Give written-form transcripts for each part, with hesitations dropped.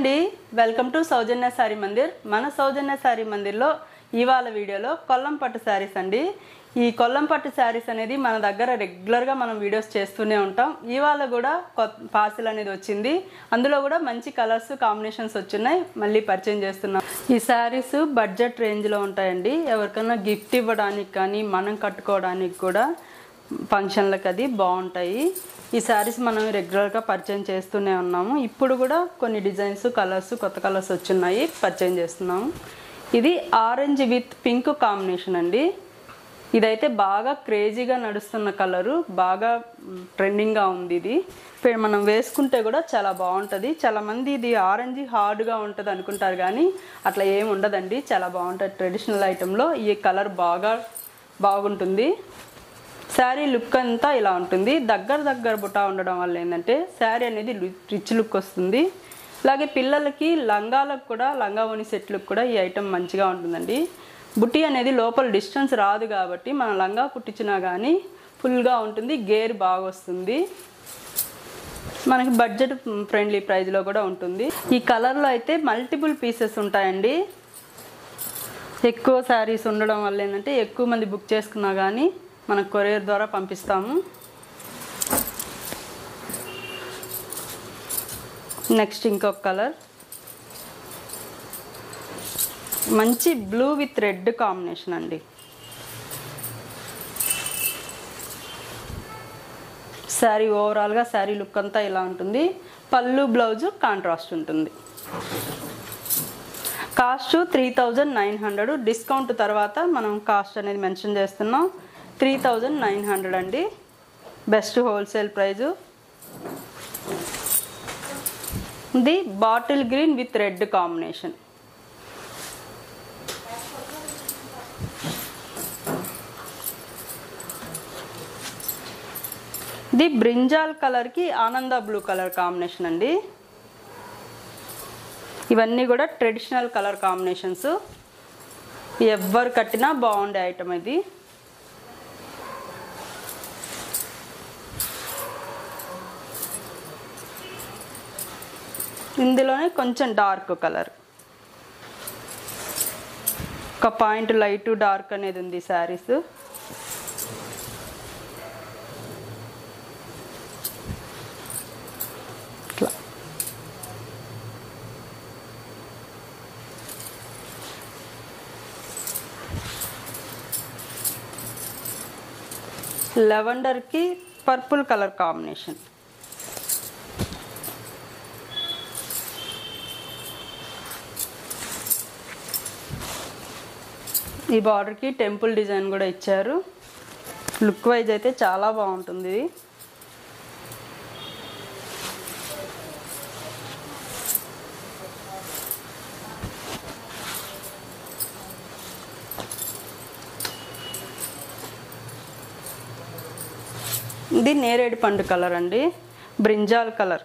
అండి, welcome to Soujanya sorry Mandir. మన సౌజన్య sorry మందిర్లో ఇవాళ వీడియోలో కొల్లం పట్టు శారీస్ అండి. ఈ కొల్లం పట్టు శారీస్ అనేది మన దగ్గర రెగ్యులర్గా మనం వీడియోస్ చేస్తూనే ఉంటాం. ఇవాళ కూడా పార్సిల్ అనేది వచ్చింది. అందులో కూడా మంచి కలర్స్ కాంబినేషన్స్ వచ్చున్నాయి, మళ్ళీ పరిచయం చేస్తున్నాం. ఈ శారీస్ బడ్జెట్ రేంజ్లో ఉంటాయండి. ఎవరికైనా గిఫ్ట్ ఇవ్వడానికి కానీ మనం కట్టుకోవడానికి కూడా ఫంక్షన్లకు అది బాగుంటాయి. ఈ శారీస్ మనం రెగ్యులర్గా పరిచయం చేస్తూనే ఉన్నాము. ఇప్పుడు కూడా కొన్ని డిజైన్స్ కలర్స్ కొత్త కలర్స్ వచ్చున్నాయి, పరిచయం చేస్తున్నాము. ఇది ఆరెంజ్ విత్ పింక్ కాంబినేషన్ అండి. ఇదైతే బాగా క్రేజీగా నడుస్తున్న కలరు, బాగా ట్రెండింగ్గా ఉంది. ఇది మనం వేసుకుంటే కూడా చాలా బాగుంటుంది. చాలామంది ఇది ఆరెంజ్ హార్డ్గా ఉంటుంది అనుకుంటారు, కానీ అట్లా ఏమి ఉండదండి, చాలా బాగుంటుంది. ట్రెడిషనల్ ఐటెంలో ఈ కలర్ బాగుంటుంది. శారీ లుక్ అంతా ఇలా ఉంటుంది. దగ్గర బుటా ఉండడం వల్ల ఏంటంటే శారీ అనేది రిచ్ లుక్ వస్తుంది. అలాగే పిల్లలకి లంగాలకు కూడా, లంగా ఓని సెట్లకు కూడా ఈ ఐటెం మంచిగా ఉంటుందండి. బుట్టి అనేది లోపల డిస్టెన్స్ రాదు కాబట్టి మనం లంగా కుట్టించినా కానీ ఫుల్గా ఉంటుంది, గేర్ బాగా వస్తుంది. మనకి బడ్జెట్ ఫ్రెండ్లీ ప్రైస్లో కూడా ఉంటుంది. ఈ కలర్లో అయితే మల్టిపుల్ పీసెస్ ఉంటాయండి. ఎక్కువ శారీస్ ఉండడం వల్ల ఏంటంటే ఎక్కువ మంది బుక్ చేసుకున్నా కానీ మనం కొరియర్ ద్వారా పంపిస్తాము. నెక్స్ట్ ఇంకొక కలర్, మంచి బ్లూ విత్ రెడ్ కాంబినేషన్ అండి. శారీ ఓవరాల్గా శారీ లుక్ అంతా ఇలా ఉంటుంది. పళ్ళు బ్లౌజు కాంట్రాస్ట్ ఉంటుంది. కాస్ట్ 3900. డిస్కౌంట్ తర్వాత మనం కాస్ట్ అనేది మెన్షన్ చేస్తున్నాం. 3900 అండి, బెస్ట్ హోల్సేల్ ప్రైజు. ఇది bottle green with red combination. ఇది బ్రింజాల్ కలర్కి ఆనంద బ్లూ కలర్ కాంబినేషన్ అండి. ఇవన్నీ కూడా ట్రెడిషనల్ కలర్ కాంబినేషన్స్. ఎవ్వరు కట్టినా బాగుండే ఐటమ్ ఇది. ఇందులోనే కొంచెం డార్క్ కలర్, ఒక పాయింట్ లైట్ డార్క్ అనేది ఉంది శారీస్. లెవెండర్కి పర్పుల్ కలర్ కాంబినేషన్. ఈ బార్డర్కి టెంపుల్ డిజైన్ కూడా ఇచ్చారు. లుక్ వైజ్ అయితే చాలా బాగుంటుంది. ఇది నేరేడు పండు కలర్ అండి, బ్రింజాల్ కలర్.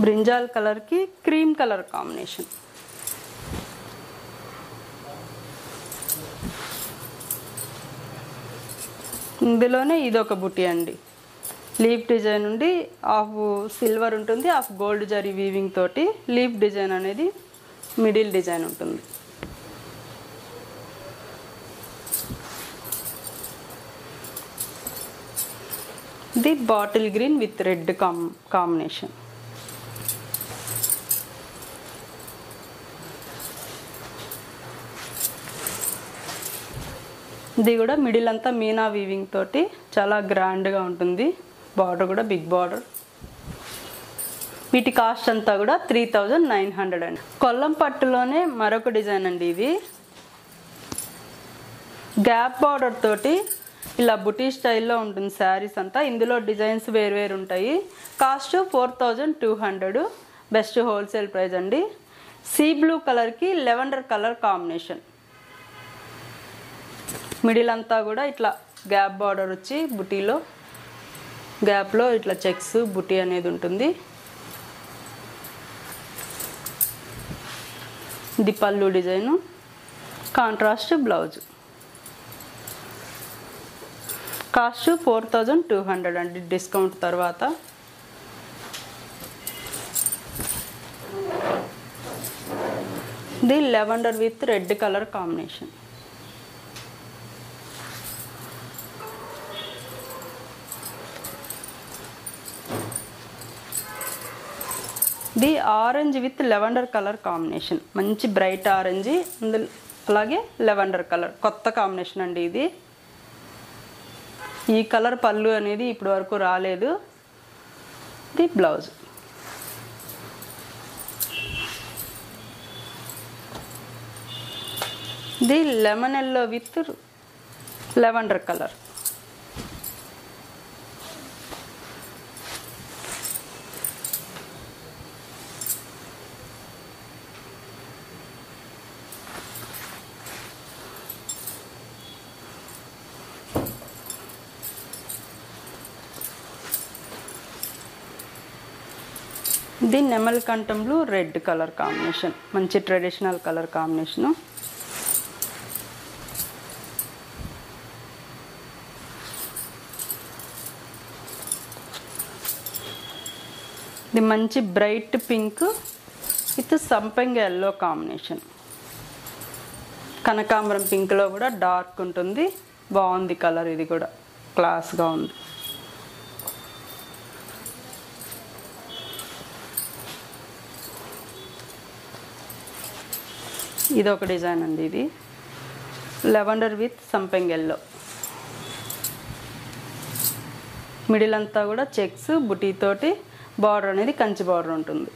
బ్రింజాల్ కలర్కి క్రీమ్ కలర్ కాంబినేషన్. ఇందులోనే ఇదొక బుట్టి అండి. లీఫ్ డిజైన్ ఉండి హాఫ్ సిల్వర్ ఉంటుంది, హాఫ్ గోల్డ్ జరీ వీవింగ్ తోటి లీఫ్ డిజైన్ అనేది మిడిల్ డిజైన్ ఉంటుంది. ఇది bottle green with red combination. ఇది కూడా మిడిల్ అంతా మీనా వీవింగ్ తోటి చాలా గ్రాండ్గా ఉంటుంది. బార్డర్ కూడా బిగ్ బార్డర్. వీటి కాస్ట్ అంతా కూడా 3900 అండి. కొల్లం పట్టులోనే మరొక డిజైన్ అండి. ఇది గ్యాప్ బార్డర్ తోటి ఇలా బుటీ స్టైల్లో ఉంటుంది శారీస్ అంతా. ఇందులో డిజైన్స్ వేరు ఉంటాయి. కాస్ట్ 4200, బెస్ట్ హోల్సేల్ ప్రైస్ అండి. సీ బ్లూ కలర్కి లెవెండర్ కలర్ కాంబినేషన్. మిడిల్ అంతా కూడా ఇట్లా గ్యాప్ బార్డర్ వచ్చి బుటీలో గ్యాప్లో ఇట్లా చెక్స్ బుటీ అనేది ఉంటుంది. ఇది పళ్ళు డిజైను, కాంట్రాస్ట్ బ్లౌజ్. కాస్ట్ 4200 అండి డిస్కౌంట్ తర్వాత. ఇది lavender with red colour combination. ఇది orange with lavender colour combination. మంచి బ్రైట్ ఆరెంజ్ అందులో అలాగే లెవెండర్ కలర్ కొత్త కాంబినేషన్ అండి ఇది. ఈ కలర్ పళ్ళు అనేది ఇప్పటి వరకు రాలేదు. ఇది బ్లౌజ్. ఇది lemon yellow with lavender colour. ఇది నెమల్ కంఠంలో రెడ్ కలర్ కాంబినేషన్. మంచి ట్రెడిషనల్ కలర్ కాంబినేషను. ఇది మంచి బ్రైట్ పింక్ విత్ సంపంగి ఎల్లో కాంబినేషన్. కనకాంబరం పింక్లో కూడా డార్క్ ఉంటుంది. బాగుంది కలర్. ఇది కూడా క్లాస్గా ఉంది. ఇది ఒక డిజైన్ అండి. ఇది లెవెండర్ విత్ సంపంగి ఎల్లో. మిడిల్ అంతా కూడా చెక్స్ బుటీ తోటి బార్డర్ అనేది కంచి బార్డర్ ఉంటుంది.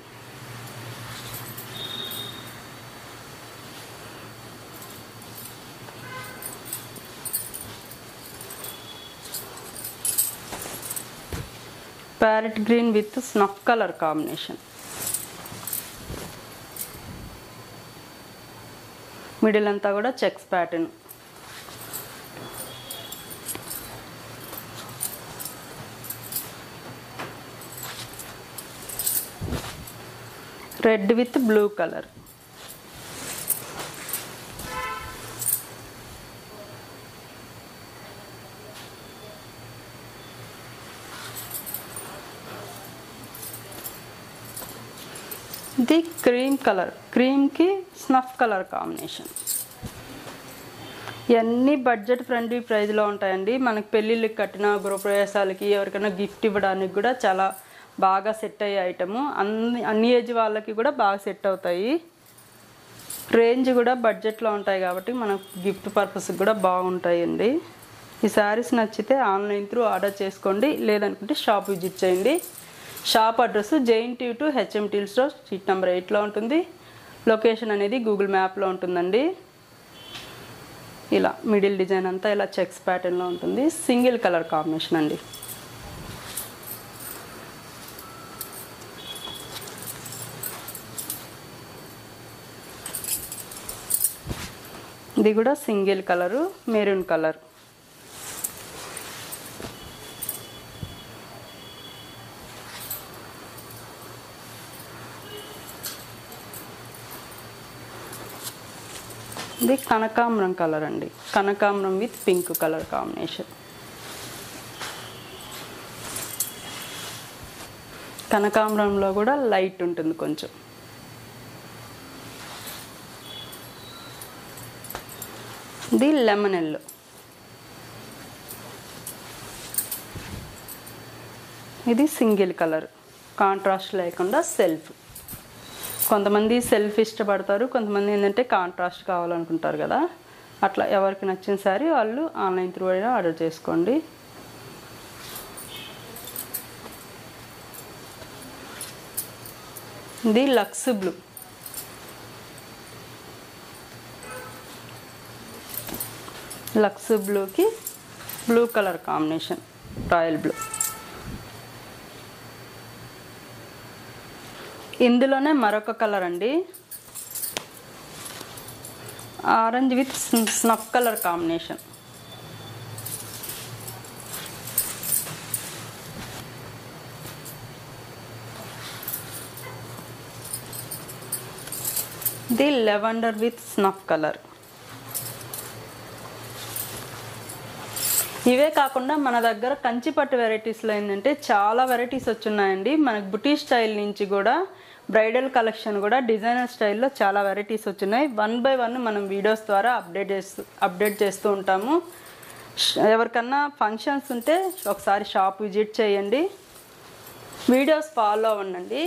Parrot green with snuff colour combination. Middle అంతా కూడా checks pattern. Red with blue colour. ఇది క్రీమ్ కలర్. క్రీమ్కి స్నఫ్ కలర్ కాంబినేషన్. ఇవన్నీ బడ్జెట్ ఫ్రెండ్లీ ప్రైస్లో ఉంటాయండి. మనకి పెళ్ళిళ్ళకి కట్టిన గృహప్రవేశాలకి ఎవరికైనా గిఫ్ట్ ఇవ్వడానికి కూడా చాలా బాగా సెట్ అయ్యే ఐటము. అన్ని ఏజ్ వాళ్ళకి కూడా బాగా సెట్ అవుతాయి. రేంజ్ కూడా బడ్జెట్లో ఉంటాయి కాబట్టి మనకు గిఫ్ట్ పర్పస్కి కూడా బాగుంటాయండి. ఈ శారీస్ నచ్చితే ఆన్లైన్ త్రూ ఆర్డర్ చేసుకోండి. లేదనుకుంటే షాప్ విజిట్ చేయండి. Shop address JNT to HMT store street number 8లో ఉంటుంది. లొకేషన్ అనేది గూగుల్ మ్యాప్లో ఉంటుందండి. ఇలా మిడిల్ డిజైన్ అంతా ఇలా చెక్స్ ప్యాటర్న్లో ఉంటుంది. సింగిల్ కలర్ కాంబినేషన్ అండి. ఇది కూడా సింగిల్ కలరు మెరూన్ కలర్. ఇది కనకాంబరం కలర్ అండి. కనకాంబరం విత్ పింక్ కలర్ కాంబినేషన్. కనకాంబరంలో కూడా లైట్ ఉంటుంది కొంచెం. ఇది లెమన్ ఎల్లో. ఇది సింగిల్ కలర్, కాంట్రాస్ట్ లేకుండా సెల్ఫ్. కొంతమంది సెల్ఫ్ ఇష్టపడతారు, కొంతమంది ఏంటంటే కాంట్రాస్ట్ కావాలనుకుంటారు కదా. అట్లా ఎవరికి నచ్చిన సారీ వాళ్ళు ఆన్లైన్ త్రూ అయినా ఆర్డర్ చేసుకోండి. ఇది లక్స్ బ్లూ. లక్స్ బ్లూకి blue colour combination, royal blue. ఇందులోనే మరొక కలర్ అండి, orange with snuff colour combination. ఇది లెవెండర్ విత్ స్నఫ్ కలర్. ఇవే కాకుండా మన దగ్గర కంచిపట్టు వెరైటీస్లో ఏంటంటే చాలా వెరైటీస్ వచ్చున్నాయండి. మనకు బుటీ స్టైల్ నుంచి కూడా బ్రైడల్ కలెక్షన్ కూడా డిజైనర్ స్టైల్లో చాలా వెరైటీస్ వచ్చినాయి. 1 by 1 మనం వీడియోస్ ద్వారా అప్డేట్ చేస్తూ ఉంటాము. ఎవరికన్నా ఫంక్షన్స్ ఉంటే ఒకసారి షాప్ విజిట్ చేయండి. వీడియోస్ ఫాలో అవ్వండి.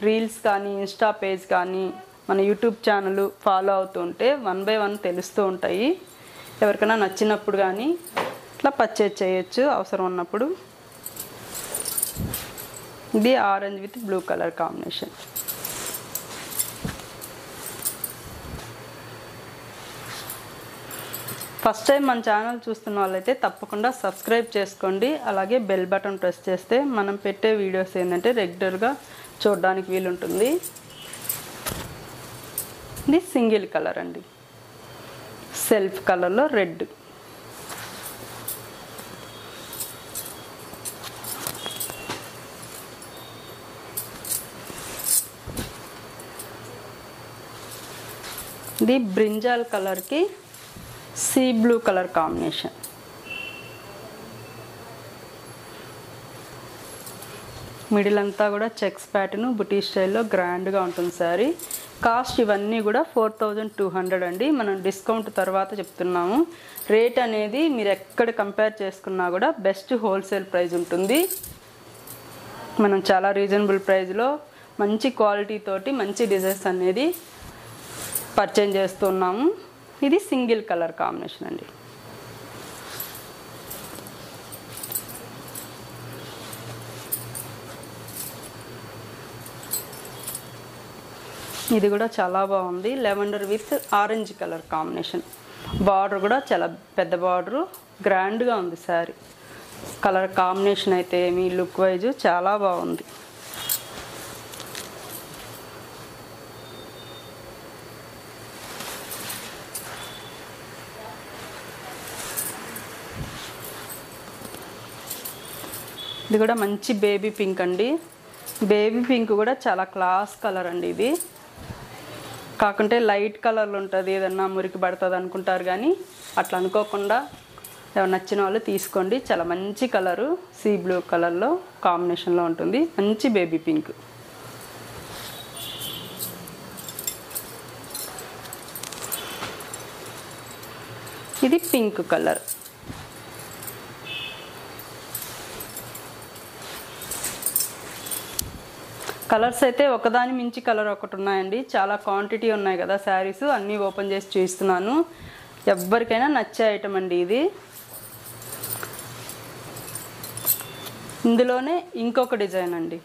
రీల్స్ కానీ ఇన్స్టా పేజ్ కానీ మన యూట్యూబ్ ఛానల్ ఫాలో అవుతూ ఉంటే 1 by 1 తెలుస్తూ ఉంటాయి. ఎవరికైనా నచ్చినప్పుడు కానీ ఇట్లా పర్చేజ్ చేయొచ్చు అవసరం ఉన్నప్పుడు. ఇది orange with blue colour combination. First time మన ఛానల్ చూస్తున్న వాళ్ళైతే తప్పకుండా సబ్స్క్రైబ్ చేసుకోండి. అలాగే బెల్ బటన్ ప్రెస్ చేస్తే మనం పెట్టే వీడియోస్ ఏంటంటే రెగ్యులర్గా చూడడానికి వీలుంటుంది. ఇది సింగిల్ కలర్ అండి, సెల్ఫ్ కలర్లో రెడ్. ఇది బ్రింజాల్ కలర్కి sea blue colour combination. Middle అంతా కూడా చెక్స్ ప్యాటర్న్ బుటీ స్టైల్లో గ్రాండ్గా ఉంటుంది శారీ. కాస్ట్ ఇవన్నీ కూడా 4200 అండి. మనం డిస్కౌంట్ తర్వాత చెప్తున్నాము. రేట్ అనేది మీరు ఎక్కడ కంపేర్ చేసుకున్నా కూడా బెస్ట్ హోల్సేల్ ప్రైస్ ఉంటుంది. మనం చాలా రీజనబుల్ ప్రైస్లో మంచి క్వాలిటీ తోటి మంచి డిజైన్స్ అనేది పర్చేజ్ చేస్తున్నాము. ఇది సింగిల్ కలర్ కాంబినేషన్ అండి. ఇది కూడా చాలా బాగుంది. Lavender with orange colour combination. Border కూడా చాలా పెద్ద బార్డరు, గ్రాండ్గా ఉంది శారీ. కలర్ కాంబినేషన్ అయితే మీ లుక్ వైజ్ చాలా బాగుంది. ఇది కూడా మంచి బేబీ పింక్ అండి. బేబీ పింక్ కూడా చాలా క్లాస్ కలర్ అండి. ఇది కాకుంటే లైట్ కలర్లో ఉంటుంది, ఏదన్నా మురికి పడుతుంది అనుకుంటారు కానీ అట్లా అనుకోకుండా ఎవరు నచ్చిన వాళ్ళు తీసుకోండి. చాలా మంచి కలరు, సీ బ్లూ కలర్లో కాంబినేషన్లో ఉంటుంది. మంచి బేబీ పింక్. ఇది పింక్ కలర్. కలర్స్ అయితే ఒకదాని మించి కలర్ ఒకటి ఉన్నాయండి. చాలా క్వాంటిటీ ఉన్నాయి కదా శారీస్, అన్నీ ఓపెన్ చేసి చూస్తున్నాను. ఎవరికైనా నచ్చే ఐటమ్ అండి ఇది. ఇందులోనే ఇంకొక డిజైన్ అండి.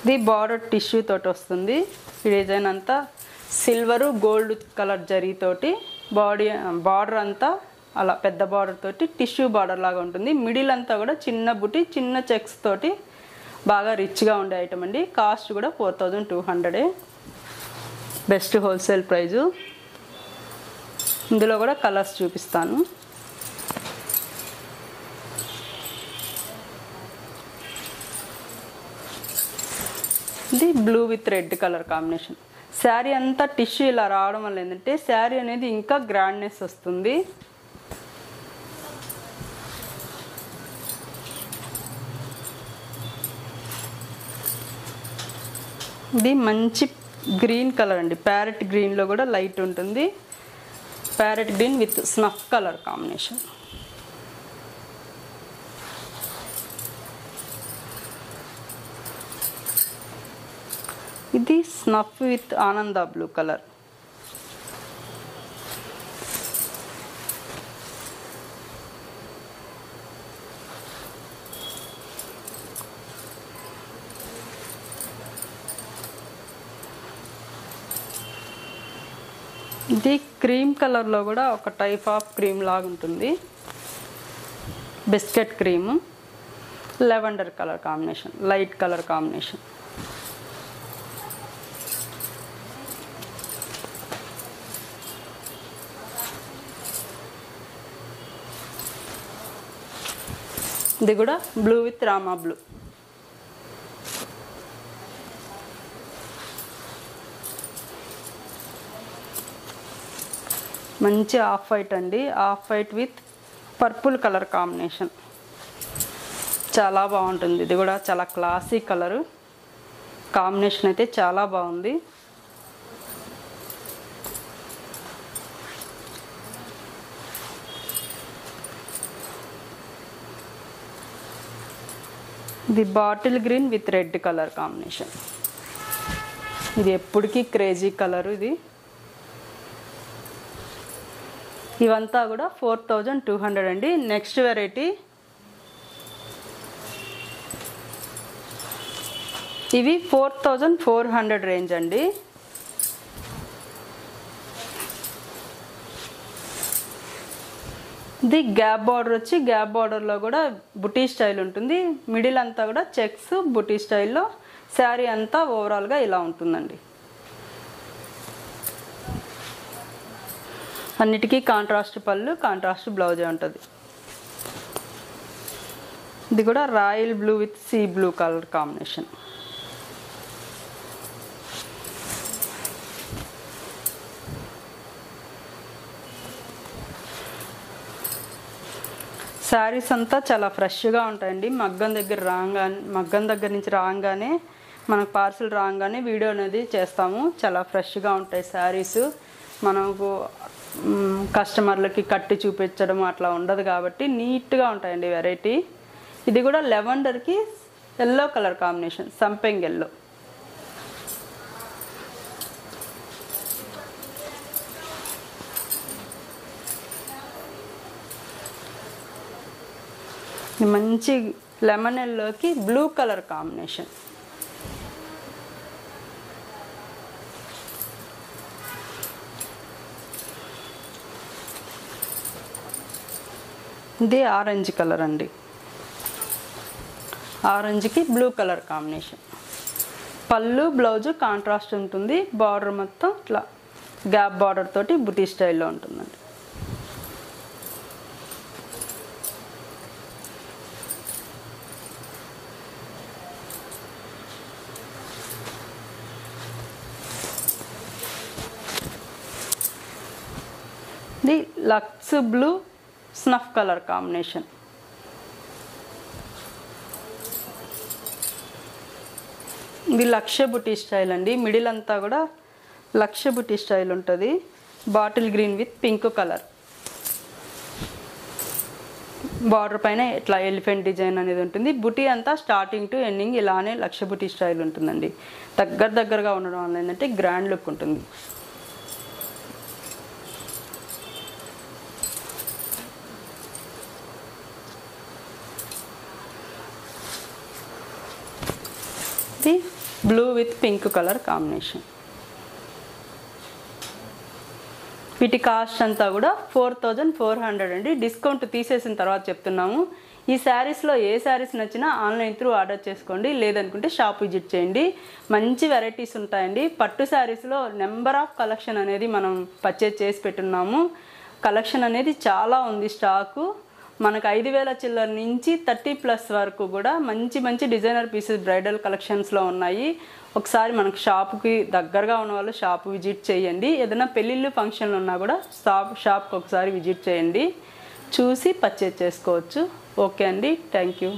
ఇది బార్డర్ టిష్యూ తోటి వస్తుంది. ఈ డిజైన్ అంతా సిల్వరు గోల్డ్ కలర్ జరీతోటి బార్డర్ అంతా అలా పెద్ద బార్డర్ తోటి టిష్యూ బార్డర్ లాగా ఉంటుంది. మిడిల్ అంతా కూడా చిన్న బుట్టి చిన్న చెక్స్ తోటి బాగా రిచ్గా ఉండే ఐటమ్ అండి. కాస్ట్ కూడా 4200. Best wholesale price. ఇందులో కూడా కలర్స్ చూపిస్తాను. ఇది blue with red colour combination. Sari అంతా టిష్యూ ఇలా రావడం వల్ల ఏంటంటే శారీ అనేది ఇంకా గ్రాండ్నెస్ వస్తుంది. ఇది మంచి గ్రీన్ కలర్ అండి. ప్యారెట్ గ్రీన్లో కూడా లైట్ ఉంటుంది. Parrot green with snuff colour combination. ఇది స్నఫ్ విత్ ఆనంద బ్లూ కలర్. ఇది క్రీమ్ కలర్లో కూడా ఒక టైప్ ఆఫ్ క్రీమ్ లాగా ఉంటుంది. Biscuit cream, lavender colour combination, light colour combination. ఇది కూడా బ్లూ విత్ రామా బ్లూ. మంచి ఆఫ్ వైట్ అండి. Off white with purple colour combination చాలా బాగుంటుంది. ఇది కూడా చాలా క్లాసీ కలరు. కాంబినేషన్ అయితే చాలా బాగుంది. ఇది bottle green with red colour combination. ఇది ఎప్పటికీ క్రేజీ కలర్. ఇది ఇవంతా కూడా 4200 అండి. నెక్స్ట్ వెరైటీ ఇవి 4400 రేంజ్ అండి. ఇది గ్యాప్ బార్డర్ వచ్చి గ్యాప్ బార్డర్లో కూడా బుటీ స్టైల్ ఉంటుంది. మిడిల్ అంతా కూడా చెక్స్ బుటీ స్టైల్లో. శారీ అంతా ఓవరాల్గా ఇలా ఉంటుందండి. అన్నిటికీ కాంట్రాస్ట్ పళ్ళు, కాంట్రాస్ట్ బ్లౌజే ఉంటుంది. ఇది కూడా royal blue with sea blue colour combination. Saris అంతా చాలా ఫ్రెష్గా ఉంటాయండి. మగ్గం దగ్గర నుంచి రాగానే మనకు పార్సిల్ రాగానే వీడియో అనేది చేస్తాము. చాలా ఫ్రెష్గా ఉంటాయి శారీస్. మనకు కస్టమర్లకి కట్టి చూపించడం అట్లా ఉండదు కాబట్టి నీట్గా ఉంటాయండి వెరైటీ. ఇది కూడా లెవెండర్కి ఎల్లో కలర్ కాంబినేషన్, సంపెంగ్ ఎల్లో. మంచి లెమన్ ఎల్లోకి బ్లూ కలర్ కాంబినేషన్. ఇది ఆరెంజ్ కలర్ అండి. ఆరెంజ్కి బ్లూ కలర్ కాంబినేషన్. పళ్ళు బ్లౌజు కాంట్రాస్ట్ ఉంటుంది. బార్డర్ మొత్తం ఇట్లా గ్యాప్ బార్డర్ తోటి బుటీ స్టైల్లో ఉంటుందండి. ఇది లక్స్ బ్లూ స్నఫ్ కలర్ కాంబినేషన్. ఇది లక్ష్య బుటీ స్టైల్ అండి. మిడిల్ అంతా కూడా లక్ష్య బుటీ స్టైల్ ఉంటుంది. Bottle green with pink colour. Border పైన ఇట్లా ఎలిఫెంట్ డిజైన్ అనేది ఉంటుంది. బుటీ అంతా స్టార్టింగ్ టు ఎండింగ్ ఇలానే లక్ష్య బుటీ స్టైల్ ఉంటుందండి. దగ్గరగా ఉండడం వల్ల ఏంటంటే గ్రాండ్ లుక్ ఉంటుంది. ఇది blue with pink colour combination. వీటి కాస్ట్ అంతా కూడా 4400 అండి. డిస్కౌంట్ తీసేసిన తర్వాత చెప్తున్నాము. ఈ శారీస్లో ఏ శారీస్ నచ్చినా ఆన్లైన్ త్రూ ఆర్డర్ చేసుకోండి. లేదనుకుంటే షాప్ విజిట్ చేయండి. మంచి వెరైటీస్ ఉంటాయండి. పట్టు శారీస్లో నెంబర్ ఆఫ్ కలెక్షన్ అనేది మనం పర్చేజ్ చేసి పెట్టున్నాము. కలెక్షన్ అనేది చాలా ఉంది. స్టాకు మనకు 5000 చిల్లర నుంచి 30+ వరకు కూడా మంచి డిజైనర్ పీసెస్ బ్రైడల్ కలెక్షన్స్లో ఉన్నాయి. ఒకసారి మనకు షాప్కి దగ్గరగా ఉన్న వాళ్ళు షాప్ విజిట్ చేయండి. ఏదైనా పెళ్ళిళ్ళు ఫంక్షన్లు ఉన్నా కూడా షాప్కి ఒకసారి విజిట్ చేయండి. చూసి పర్చేజ్ చేసుకోవచ్చు. ఓకే అండి, థ్యాంక్ యూ.